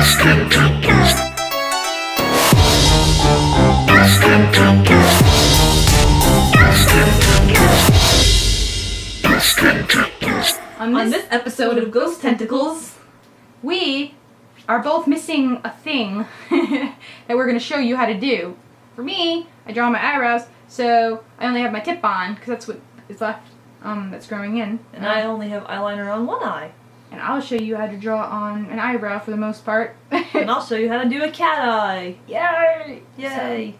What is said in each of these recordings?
On this episode of Ghost Tentacles, we are both missing a thing that we're going to show you how to do. For me, I draw my eyebrows, so I only have my tip on, because that's what is left that's growing in. And I only have eyeliner on one eye. And I'll show you how to draw on an eyebrow for the most part. And I'll show you how to do a cat eye. Yay! Yay!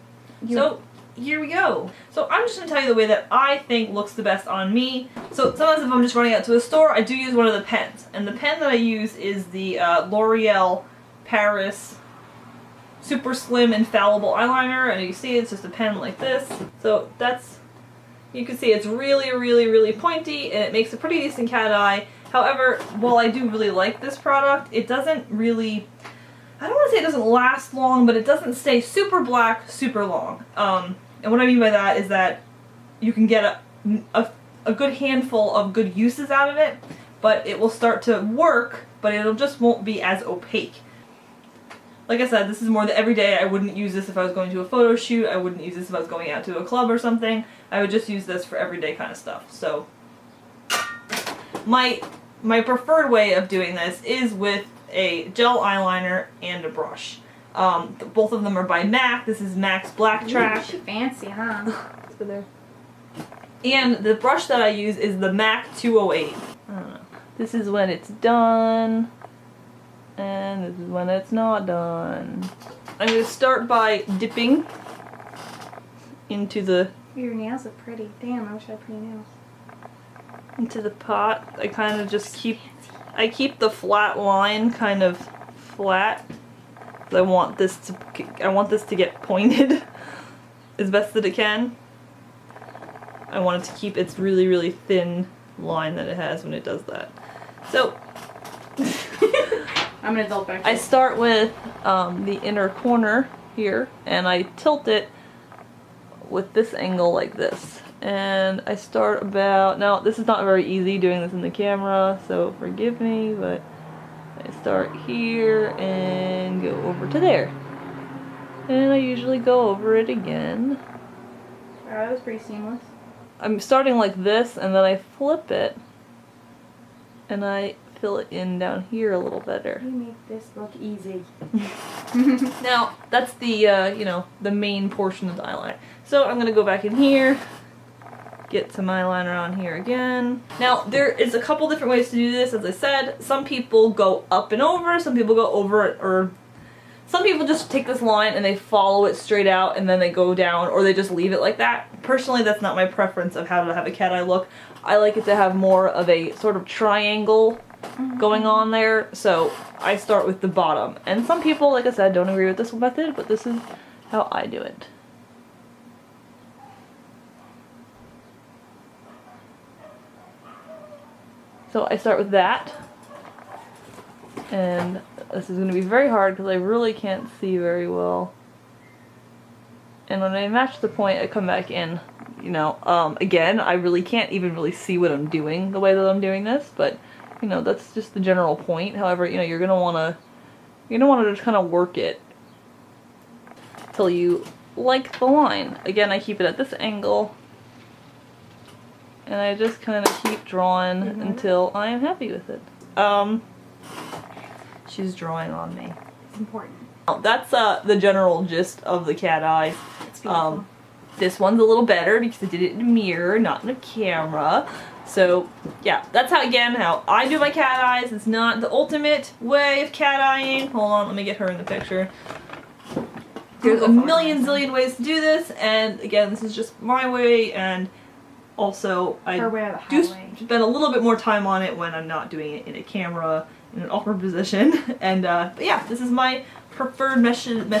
So here we go. So I'm just going to tell you the way that I think looks the best on me. So sometimes if I'm just running out to a store, I do use one of the pens. And the pen that I use is the L'Oreal Paris Super Slim Infallible Eyeliner. And you see it's just a pen like this. So that's, you can see it's really, really, really pointy and it makes a pretty decent cat eye. However, while I do really like this product, it doesn't really, I don't want to say it doesn't last long, but it doesn't stay super black super long. And what I mean by that is that you can get a good handful of good uses out of it, but it will start to work, but it just won't be as opaque. Like I said, this is more the everyday. I wouldn't use this if I was going to a photo shoot. I wouldn't use this if I was going out to a club or something. I would just use this for everyday kind of stuff. So my preferred way of doing this is with a gel eyeliner and a brush. Both of them are by MAC. This is MAC's Black Track. She fancy, huh? Let's go there. And the brush that I use is the MAC 208. I don't know. This is when it's done, and this is when it's not done. I'm going to start by dipping into the... Your nails look pretty. Damn, I wish I had pretty nails. Into the pot. I kind of just keep the flat line kind of flat. I want this to get pointed as best that it can. I want it to keep its really, really thin line that it has when it does that. So I'm an adult back. I start with the inner corner here, and I tilt it with this angle like this. And I start about, now this is not very easy doing this in the camera, so forgive me, but I start here and go over to there. And I usually go over it again. Wow, that was pretty seamless. I'm starting like this, and then I flip it, and I fill it in down here a little better. You make this look easy. Now, that's the, you know, the main portion of the eyeliner. So I'm going to go back in here. Get some eyeliner on here again. Now, there is a couple different ways to do this. As I said, some people go up and over, some people go over it, or some people just take this line and they follow it straight out and then they go down, or they just leave it like that. Personally, that's not my preference of how to have a cat eye look. I like it to have more of a sort of triangle going on there, so I start with the bottom. And some people, like I said, don't agree with this method, but this is how I do it. So I start with that, and this is going to be very hard because I really can't see very well. And when I match the point, I come back in, you know, again, I really can't even really see what I'm doing the way that I'm doing this, but, you know, that's just the general point. However, you know, you're going to want to just kind of work it till you like the line. Again, I keep it at this angle. And I just kind of keep drawing until I am happy with it. She's drawing on me. It's important. That's the general gist of the cat eyes. It's beautiful. This one's a little better because I did it in a mirror, not in a camera. So yeah, that's how I do my cat eyes. It's not the ultimate way of cat eyeing. Hold on, let me get her in the picture. There's a million zillion ways to do this, and again, this is just my way, and also I do spend a little bit more time on it when I'm not doing it in a camera in an awkward position. And but yeah, this is my preferred method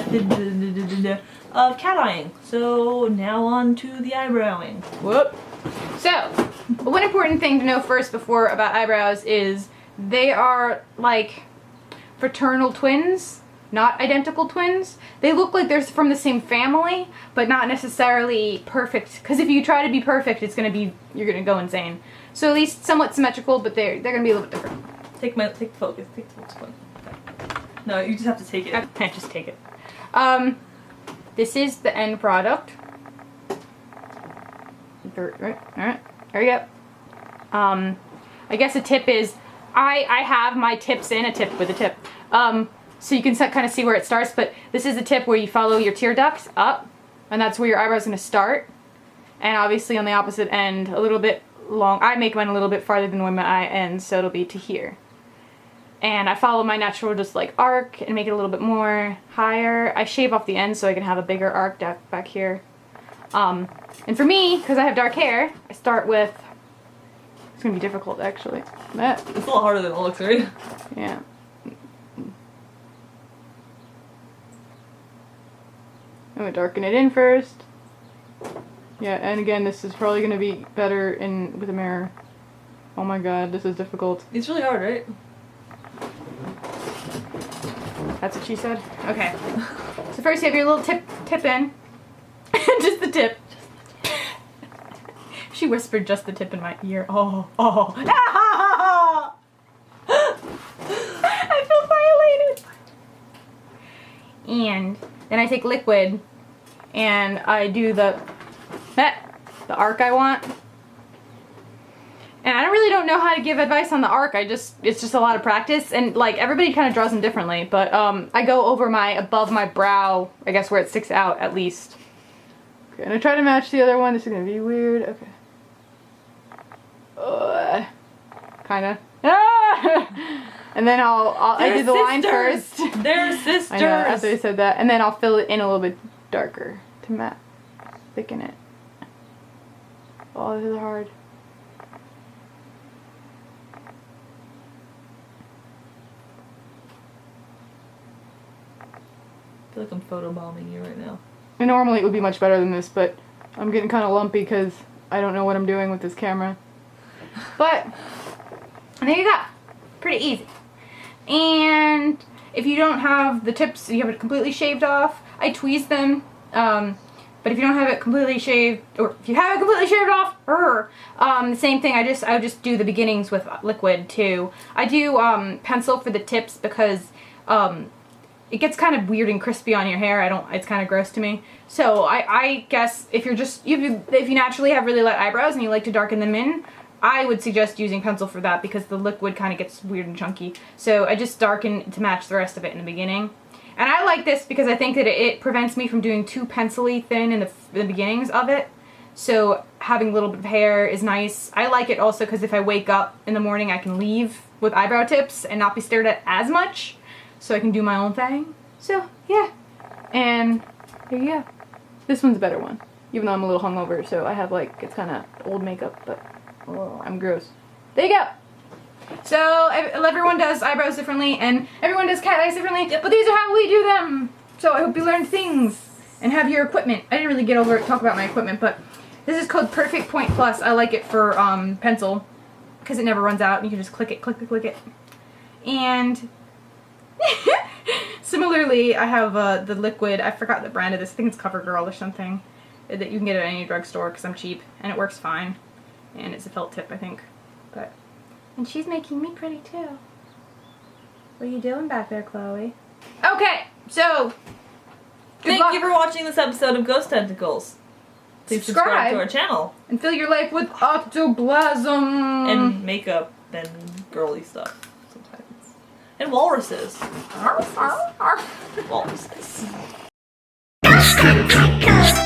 of cat eyeing. So now on to the eyebrowing. Whoop. So, one important thing to know first about eyebrows is they are like fraternal twins, not identical twins. They look like they're from the same family, but not necessarily perfect. Because if you try to be perfect, you're gonna go insane. So at least somewhat symmetrical, but they're gonna be a little bit different. Take the focus. Take the focus point. Okay. No, you just have to take it. I can't just take it. This is the end product. Right, alright, there you go. I guess a tip is, I have my tips in, a tip with a tip. So you can kind of see where it starts, but this is a tip where you follow your tear ducts up, and that's where your eyebrow's gonna start. And obviously on the opposite end, a little bit long. I make mine a little bit farther than where my eye ends, so it'll be to here. And I follow my natural just like arc and make it a little bit more higher. I shave off the end so I can have a bigger arc back here. And for me, because I have dark hair, I start with, it's gonna be difficult actually. It's a lot harder than it looks, right? Yeah. I'm gonna darken it in first. Yeah, and again, this is probably gonna be better with a mirror. Oh my god, this is difficult. It's really hard, right? That's what she said? Okay. So first you have your little tip in. Just the tip. She whispered just the tip in my ear. Oh, oh. I feel violated. And then I take liquid and I do the arc I want. And I really don't know how to give advice on the arc. It's just a lot of practice, and like everybody kind of draws them differently. But I go over above my brow, I guess where it sticks out at least. Okay, and I try to match the other one. This is gonna be weird. Okay. Kinda. And then I do the line first. They're sisters. I know, after I said that, and then I'll fill it in a little bit darker to thicken it. Oh, this is hard. I feel like I'm photobombing you right now. And normally it would be much better than this, but I'm getting kind of lumpy because I don't know what I'm doing with this camera. But there you go. Pretty easy. And if you don't have the tips, you have it completely shaved off, I tweeze them. But if you don't have it completely shaved, or if you have it completely shaved off, the same thing. I would just do the beginnings with liquid too. I do pencil for the tips because it gets kind of weird and crispy on your hair. It's kind of gross to me. So I guess if you naturally have really light eyebrows and you like to darken them in, I would suggest using pencil for that because the liquid kind of gets weird and chunky. So I just darken to match the rest of it in the beginning. And I like this because I think that it prevents me from doing too pencil-y thin in the beginnings of it. So having a little bit of hair is nice. I like it also because if I wake up in the morning, I can leave with eyebrow tips and not be stared at as much. So I can do my own thing. So, yeah. And there you go. This one's a better one. Even though I'm a little hungover, so I have it's kind of old makeup, but I'm gross. There you go. So everyone does eyebrows differently, and everyone does cat eyes differently, but these are how we do them. So I hope you learned things and have your equipment. I didn't really talk about my equipment, but this is called Perfect Point Plus. I like it for pencil because it never runs out, and you can just click it, click it. And similarly, I have the liquid. I forgot the brand of this. I think it's CoverGirl or something that you can get at any drugstore because I'm cheap, and it works fine. And it's a felt tip, I think. And she's making me pretty too. What are you doing back there, Chloe? Okay, so thank you for watching this episode of Ghost Tentacles. Please subscribe to our channel. And fill your life with octoplasm. And makeup and girly stuff sometimes. And walruses. Walruses. Tentacles.